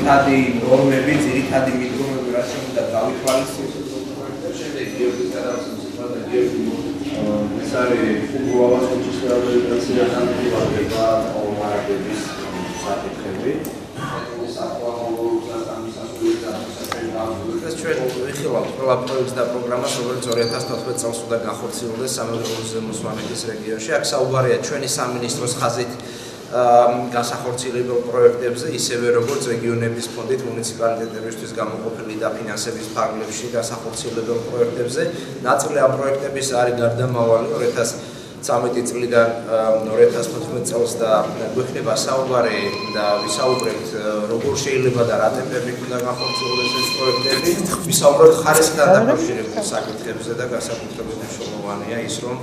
ძირითადი ნორმები, ძირითადი მიდგომები რაც უნდა გავითვალისწინოთ. ჩვენ ვიხილავთ ყველა პროექტს და პროგრამას, რომელიც 2014 წელს უნდა განხორციელდეს სამეგრელოს ზემო სვანეთის რეგიონში. აქ საუბარია ჩვენი სამინისტროს ხაზით განსახორციელებელ პროექტებზე, ისევე როგორც რეგიონების ფონდით მუნიციპალიტეტებისთვის გამოყოფილი დაფინანსების ფარგლებში განსახორციელებელ პროექტებზე. ნაწილი ამ პროექტების არის გარდამავალი 2013 წლიდან 2015 წელს და გვექნება საუბარი და ვისაუბრებთ როგორ შეიძლება და რა ტემპებით უნდა განხორციელდეს ეს პროექტები. ვისაუბრებთ ხარისხთან დაკავშირებულ საკითხებზე და განსაკუთრებით მნიშვნელოვანია ის, რომ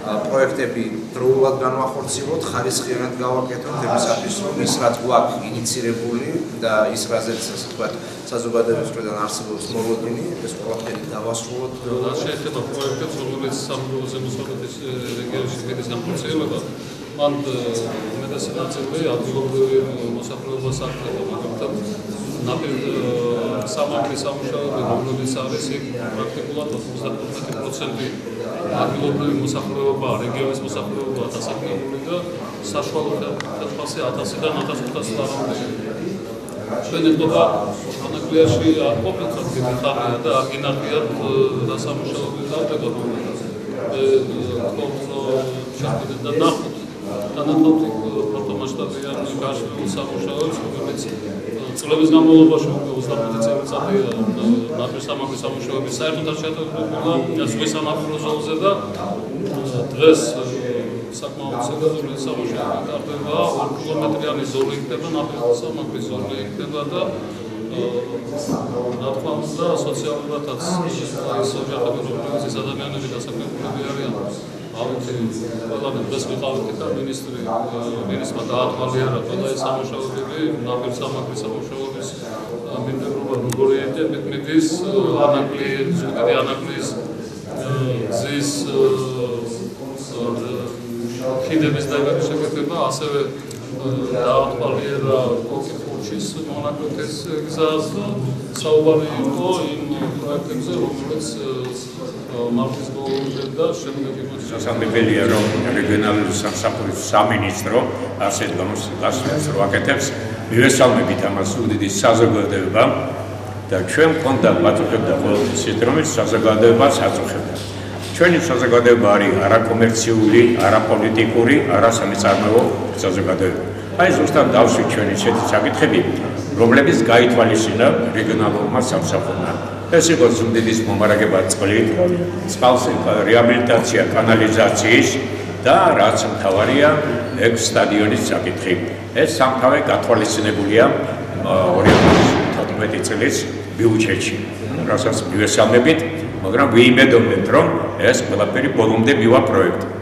პროექტები დროულად განვახორციელოთ, ხარისხიანად გავაკეთოთ იმისათვის, რომ ის რაც გვაქვს ინიცირებული და ის რაზეც ასე ვთქვათ საზოგადოების მხრიდან არსებობს მოლოდინი, ეს ყველაფერი დავასრულოთ. რა შეეხება პროექტებს, რომელიც სამეგრელოს ზემო სვანეთის რეგიონში მიდის განხორციელება, მან უმეტესი ნაწილი ადგილობრივი მოსახლეობას აკეთებს, მაგრამ ნაპირ სამართლის სამუშაოები, რომლებიც არის იქ პრაქტიკულად 95% ადგილობრივი მოსახლეობა, რეგიონის მოსახლეობა დასაქმებული და საშუალო ხალხი 1000-დან 1500 ლარამდე. ჩვენ ეხლა ანაკლიაში არ ყოფილთ დიდი ხანია და აგინარდიათ და სამუშაოები ტარდება. და ნახოთ თანატოლი ფოტომასშტაბიან გაშლილ სამუშაოებს, რომელიც წლების განმავლობაში უკვე 25 წელიწადია ნაპირ სამართლის სამუშაოების საერთოდ არ შეატყობინა ზღვის სანაპირო ზოლზე და დღეს საკმაოდ სერიოზული სამუშაოები ტარდება. 2 კილომეტრიანი ზოლი იქნება, ნაპირ სამართლის ზოლი იქნება და რა თქმა უნდა სოციალურადაც ის ოჯახები, რომლებიც ეს ადამიანები დასაქმებულები არიან, ყველანი დღეს ვიყავით და მინისტრმა დაათვალიერა ყველა ეს სამუშაოები, ნაპირ სამართლის სამუშაოების მიმდევრობა როგორი მიდის, ზუგდიდი ანაკლის გზის ხიდების დაიბების შეკეთება, ასევე დაათვალიერა კოკიფურჩის მონაკვეთის გზას და საუბარი იყო იმ პროექტებზე, რომელიც მარტის ბოლომდე და შემდეგ იმას სასამართლოა, რომ რეგიონალური სამსახურის სამინისტრო ასეთ განსაზღვრებას რო აკეთებს, მივესალმებით ამას უდიდეს საზოგადოებამ და ჩვენ მქონდა მაწუხებდა ყოველთვის ისეთ, რომ საზოგადოებას აწუხებდა. ჩვენი საზოგადოება არის არაკომერციული, არაპოლიტიკური, არასამეწარმეო საზოგადოება. აი ზუსტად დავშვით ჩვენი ისეთი საკითხები, რომლებიც გაითვალისწინა რეგიონალურმა სამსახურმა. ეს იყო ზუგდიდის მომარაგება წყლით, წყალს რეაბილიტაცია კანალიზაციის და რაც მთავარია ეგ სტადიონის საკითხი. ეს სამთავე გათვალისწინებულია 2014 წლის ბიუჯეტში, რასაც მივესალმებით, მაგრამ ვიმედოვნებთ, რომ ეს ყველაფერი ბოლომდე მივა პროექტი.